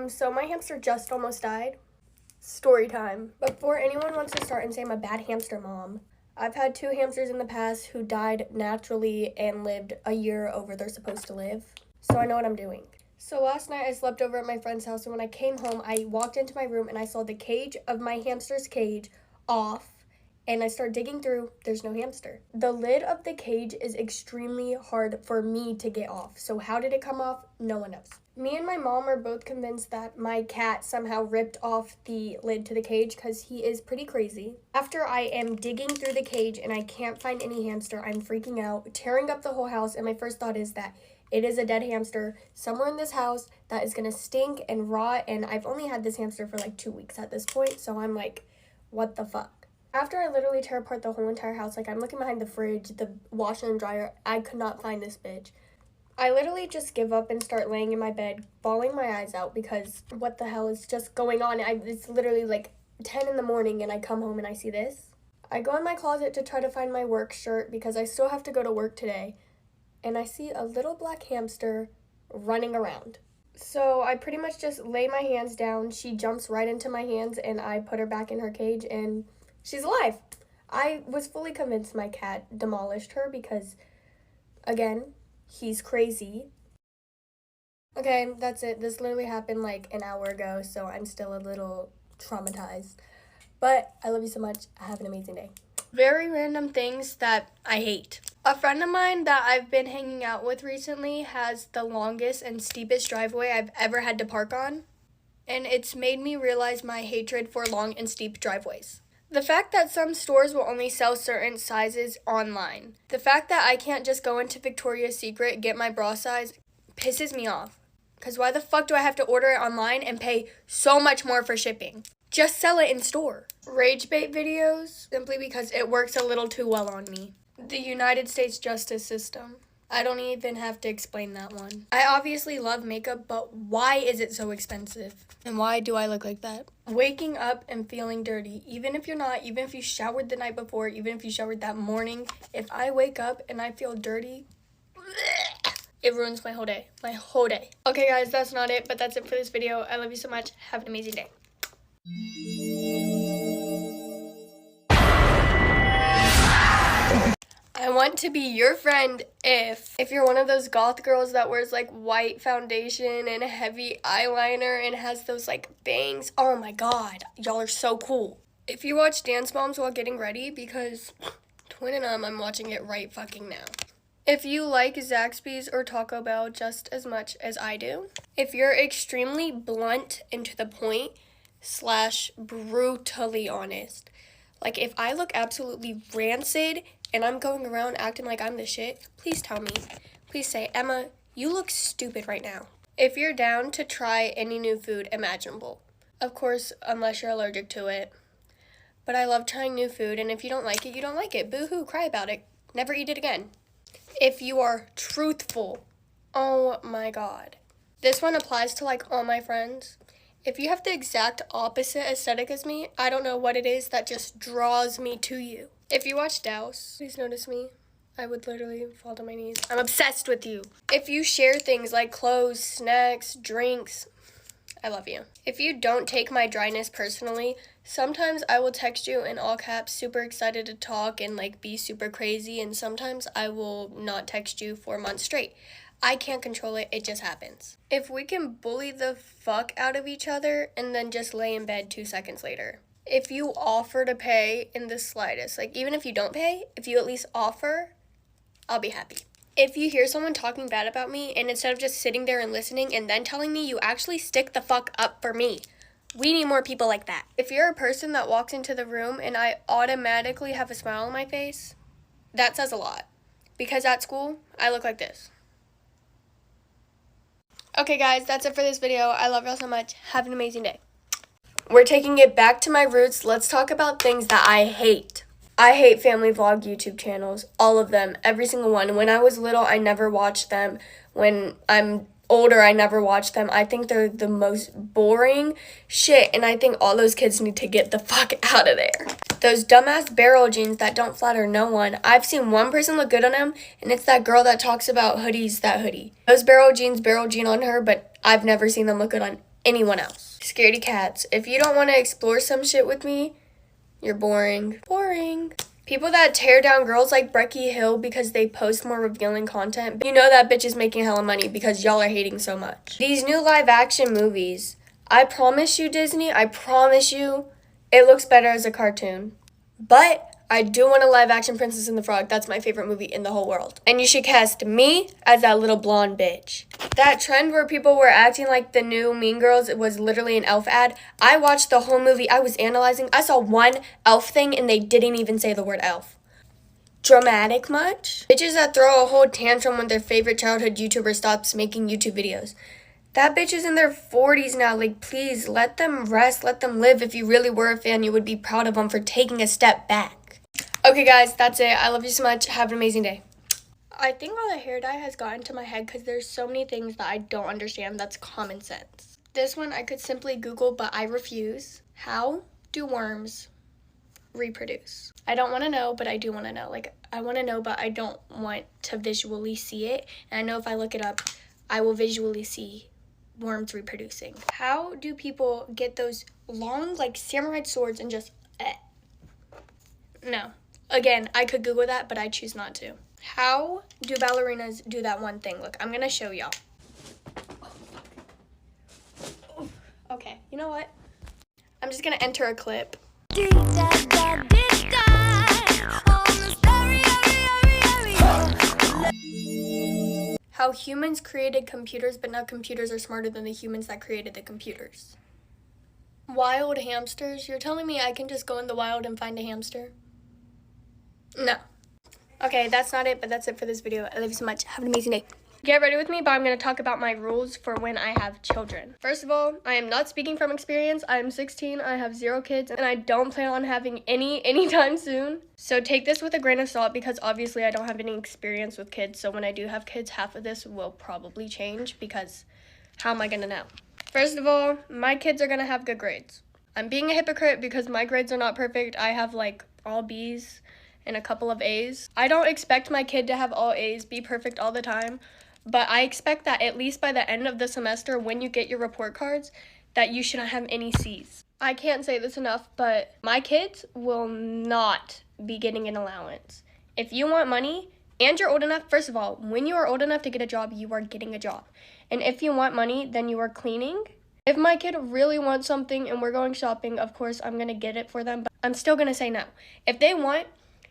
So my hamster just almost died. Story time. Before anyone wants to start and say I'm a bad hamster mom, I've had 2 hamsters in the past who died naturally and lived a year over they're supposed to live. So I know what I'm doing. So last night I slept over at my friend's house, and when I came home, I walked into my room and I saw the cage of my hamster's cage off. And I start digging through, there's no hamster. The lid of the cage is extremely hard for me to get off. So how did it come off? No one knows. Me and my mom are both convinced that my cat somehow ripped off the lid to the cage because he is pretty crazy. After I am digging through the cage and I can't find any hamster, I'm freaking out, tearing up the whole house, and my first thought is that it is a dead hamster somewhere in this house that is gonna stink and rot, and I've only had this hamster for like 2 weeks at this point, so I'm like, what the fuck? After I literally tear apart the whole entire house, like I'm looking behind the fridge, the washer and dryer, I could not find this bitch. I literally just give up and start laying in my bed, bawling my eyes out because what the hell is just going on? It's literally like 10 in the morning and I come home and I see this. I go in my closet to try to find my work shirt because I still have to go to work today, and I see a little black hamster running around. So I pretty much just lay my hands down, she jumps right into my hands, and I put her back in her cage, and she's alive. I was fully convinced my cat demolished her because, again, he's crazy. Okay, that's it. This literally happened like an hour ago, so I'm still a little traumatized. But I love you so much. Have an amazing day. Very random things that I hate. A friend of mine that I've been hanging out with recently has the longest and steepest driveway I've ever had to park on, and it's made me realize my hatred for long and steep driveways. The fact that some stores will only sell certain sizes online. The fact that I can't just go into Victoria's Secret, get my bra size, pisses me off. Because why the fuck do I have to order it online and pay so much more for shipping? Just sell it in store. Rage bait videos, simply because it works a little too well on me. The United States justice system. I don't even have to explain that one. I obviously love makeup, but why is it so expensive? And why do I look like that? Waking up and feeling dirty, even if you're not, even if you showered the night before, even if you showered that morning, if I wake up and I feel dirty, it ruins my whole day. My whole day. Okay guys, that's not it, but that's it for this video. I love you so much. Have an amazing day. I want to be your friend if you're one of those goth girls that wears like white foundation and heavy eyeliner and has those like bangs. Oh my god, y'all are so cool. If you watch Dance Moms while getting ready, because twin and I'm watching it right fucking now. If you like Zaxby's or Taco Bell just as much as I do. If you're extremely blunt and to the point / brutally honest. Like if I look absolutely rancid and I'm going around acting like I'm the shit, please tell me. Please say, Emma, you look stupid right now. If you're down to try any new food imaginable. Of course, unless you're allergic to it. But I love trying new food, and if you don't like it, you don't like it. Boo-hoo, cry about it. Never eat it again. If you are truthful. Oh my god. This one applies to like all my friends. If you have the exact opposite aesthetic as me, I don't know what it is that just draws me to you. If you watch Douse, please notice me. I would literally fall to my knees. I'm obsessed with you. If you share things like clothes, snacks, drinks, I love you. If you don't take my dryness personally, sometimes I will text you in all caps, super excited to talk and like be super crazy, and sometimes I will not text you for months straight. I can't control it, it just happens. If we can bully the fuck out of each other and then just lay in bed 2 seconds later. If you offer to pay in the slightest, like even if you don't pay, if you at least offer, I'll be happy. If you hear someone talking bad about me and instead of just sitting there and listening and then telling me, you actually stick the fuck up for me. We need more people like that. If you're a person that walks into the room and I automatically have a smile on my face, that says a lot. Because at school, I look like this. Okay guys, that's it for this video. I love y'all so much. Have an amazing day. We're taking it back to my roots. Let's talk about things that I hate. I hate family vlog YouTube channels. All of them. Every single one. When I was little, I never watched them. When I'm older, I never watched them. I think they're the most boring shit, and I think all those kids need to get the fuck out of there. Those dumbass barrel jeans that don't flatter no one. I've seen one person look good on them, and it's that girl that talks about hoodies, that hoodie. Those barrel jeans, barrel jean on her, but I've never seen them look good on anyone else. Scaredy cats. If you don't want to explore some shit with me, you're boring. Boring. People that tear down girls like Becky Hill because they post more revealing content, you know that bitch is making hella money because y'all are hating so much. These new live action movies, I promise you, Disney, I promise you, it looks better as a cartoon. But I do want a live action Princess and the Frog. That's my favorite movie in the whole world. And you should cast me as that little blonde bitch. That trend where people were acting like the new Mean Girls, it was literally an elf ad. I watched the whole movie. I was analyzing. I saw one elf thing and they didn't even say the word elf. Dramatic much? Bitches that throw a whole tantrum when their favorite childhood YouTuber stops making YouTube videos. That bitch is in their 40s now. Like, please, let them rest. Let them live. If you really were a fan, you would be proud of them for taking a step back. Okay, guys, that's it. I love you so much. Have an amazing day. I think all the hair dye has gotten to my head because there's so many things that I don't understand that's common sense. This one I could simply Google, but I refuse. How do worms reproduce? I don't want to know, but I do want to know. Like, I want to know, but I don't want to visually see it. And I know if I look it up, I will visually see worms reproducing. How do people get those long, like, samurai swords and just, No. Again, I could Google that, but I choose not to. How do ballerinas do that one thing? Look, I'm going to show y'all. Okay, you know what? I'm just going to enter a clip. How humans created computers, but now computers are smarter than the humans that created the computers. Wild hamsters? You're telling me I can just go in the wild and find a hamster? No. Okay, that's not it, but that's it for this video. I love you so much. Have an amazing day. Get ready with me, but I'm going to talk about my rules for when I have children. First of all, I am not speaking from experience. I am 16, I have 0 kids, and I don't plan on having any anytime soon. So take this with a grain of salt because obviously I don't have any experience with kids. So when I do have kids, half of this will probably change because how am I going to know? First of all, my kids are going to have good grades. I'm being a hypocrite because my grades are not perfect. I have like all B's and a couple of A's. I don't expect my kid to have all A's, be perfect all the time, but I expect that at least by the end of the semester, when you get your report cards, that you shouldn't have any C's. I can't say this enough, but my kids will not be getting an allowance. If you want money and you're old enough, first of all, when you are old enough to get a job, you are getting a job. And if you want money, then you are cleaning. If my kid really wants something and we're going shopping, of course, I'm going to get it for them, but I'm still going to say no. If they want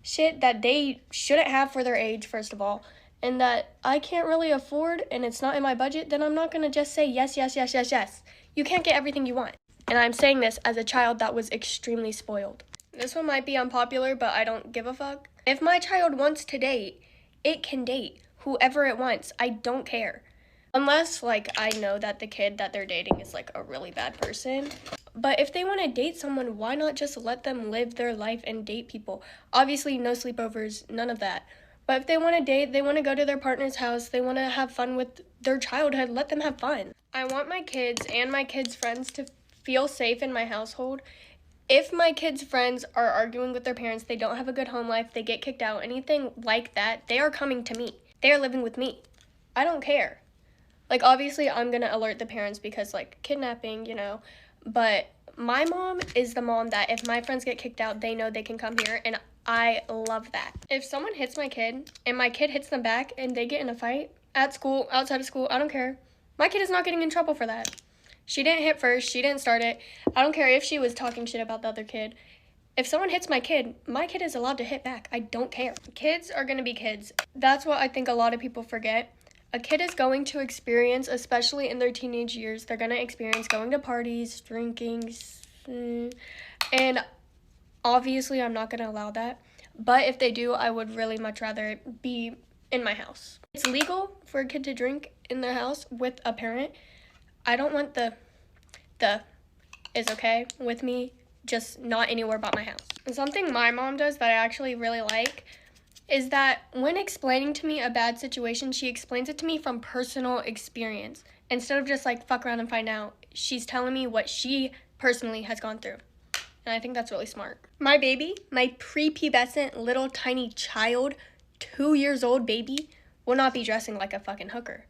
shit that they shouldn't have for their age, first of all, and that I can't really afford and it's not in my budget, then I'm not going to just say yes, yes, yes, yes, yes. You can't get everything you want. And I'm saying this as a child that was extremely spoiled. This one might be unpopular, but I don't give a fuck. If my child wants to date, it can date whoever it wants. I don't care. Unless, like, I know that the kid that they're dating is, like, a really bad person. But if they want to date someone, why not just let them live their life and date people? Obviously, no sleepovers, none of that. But if they want to date, they want to go to their partner's house, they want to have fun with their childhood, let them have fun. I want my kids and my kids' friends to feel safe in my household. If my kids' friends are arguing with their parents, they don't have a good home life, they get kicked out, anything like that, they are coming to me. They are living with me. I don't care. Like, obviously, I'm going to alert the parents because, like, kidnapping, you know. But my mom is the mom that if my friends get kicked out, they know they can come here, and I love that. If someone hits my kid, and my kid hits them back, and they get in a fight, at school, outside of school, I don't care. My kid is not getting in trouble for that. She didn't hit first. She didn't start it. I don't care if she was talking shit about the other kid. If someone hits my kid is allowed to hit back. I don't care. Kids are going to be kids. That's what I think a lot of people forget. A kid is going to experience, especially in their teenage years, they're going to experience going to parties, drinking, and obviously I'm not going to allow that. But if they do, I would really much rather it be in my house. It's legal for a kid to drink in their house with a parent. I don't want the is okay with me, just not anywhere but my house. And something my mom does that I actually really like is that when explaining to me a bad situation, she explains it to me from personal experience. Instead of just like fuck around and find out, she's telling me what she personally has gone through. And I think that's really smart. My baby, my prepubescent little tiny child, 2 years old baby, will not be dressing like a fucking hooker.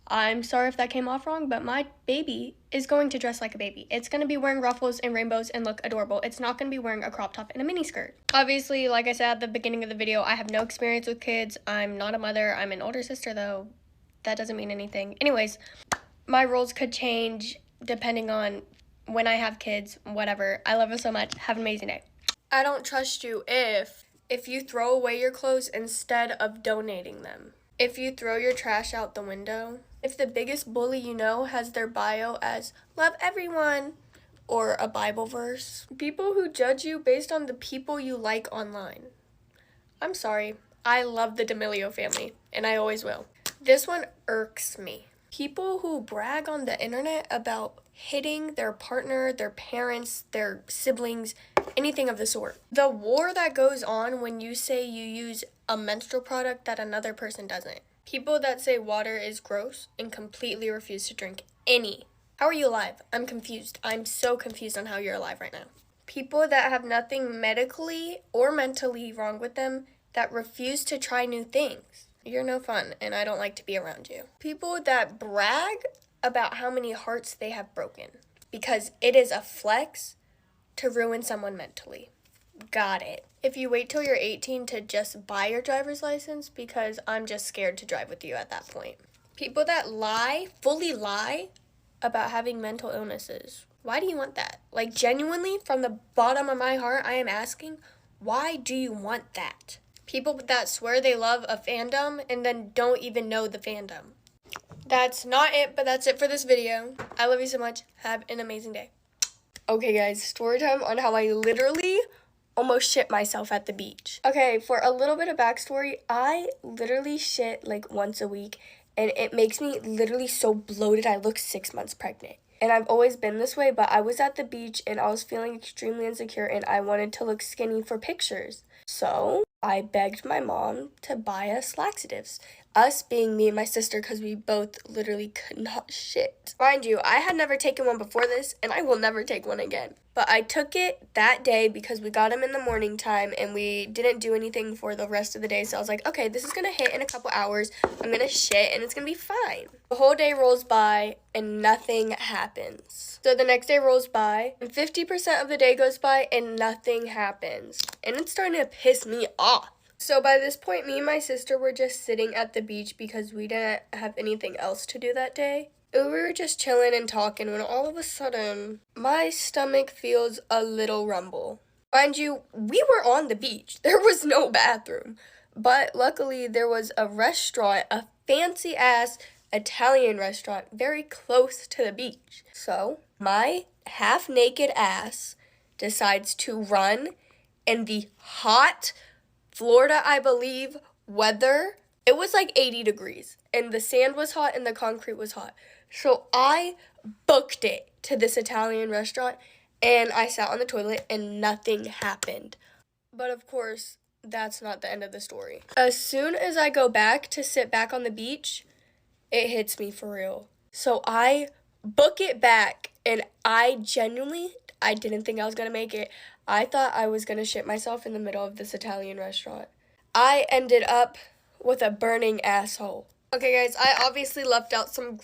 I'm sorry if that came off wrong, but my baby is going to dress like a baby. It's going to be wearing ruffles and rainbows and look adorable. It's not going to be wearing a crop top and a mini skirt. Obviously, like I said at the beginning of the video, I have no experience with kids. I'm not a mother. I'm an older sister, though. That doesn't mean anything. Anyways, my rules could change depending on when I have kids, whatever. I love you so much. Have an amazing day. I don't trust you if you throw away your clothes instead of donating them. If you throw your trash out the window. If the biggest bully you know has their bio as love everyone or a Bible verse. People who judge you based on the people you like online. I'm sorry. I love the D'Amelio family, and I always will. This one irks me. People who brag on the internet about hitting their partner, their parents, their siblings, anything of the sort. The war that goes on when you say you use a menstrual product that another person doesn't. People that say water is gross and completely refuse to drink any. How are you alive? I'm confused. I'm so confused on how you're alive right now. People that have nothing medically or mentally wrong with them that refuse to try new things. You're no fun, and I don't like to be around you. People that brag about how many hearts they have broken because it is a flex to ruin someone mentally. Got it. If you wait till you're 18 to just buy your driver's license, because I'm just scared to drive with you at that point. People that fully lie about having mental illnesses. Why do you want that? Like, genuinely, from the bottom of my heart, I am asking, why do you want that? People that swear they love a fandom and then don't even know the fandom. That's not it, but that's it for this video. I love you so much. Have an amazing day. Okay, guys, story time on how I literally almost shit myself at the beach. Okay, for a little bit of backstory, I literally shit like once a week, and it makes me literally so bloated I look 6 months pregnant. And I've always been this way, but I was at the beach and I was feeling extremely insecure and I wanted to look skinny for pictures. So I begged my mom to buy us laxatives. Us being me and my sister, because we both literally could not shit. Mind you, I had never taken one before this, and I will never take one again. But I took it that day because we got them in the morning time, and we didn't do anything for the rest of the day. So I was like, okay, this is going to hit in a couple hours. I'm going to shit, and it's going to be fine. The whole day rolls by, and nothing happens. So the next day rolls by, and 50% of the day goes by, and nothing happens. And it's starting to piss me off. So by this point, me and my sister were just sitting at the beach because we didn't have anything else to do that day. And we were just chilling and talking when all of a sudden, my stomach feels a little rumble. Mind you, we were on the beach. There was no bathroom. But luckily, there was a restaurant, a fancy-ass Italian restaurant, very close to the beach. So my half-naked ass decides to run in the hot Florida, I believe, weather. It was like 80 degrees, and the sand was hot and the concrete was hot. So I booked it to this Italian restaurant, and I sat on the toilet, and nothing happened. But of course, that's not the end of the story. As soon as I go back to sit back on the beach, it hits me for real. So I book it back, and I didn't think I was going to make it. I thought I was going to shit myself in the middle of this Italian restaurant. I ended up with a burning asshole. Okay, guys, I obviously left out some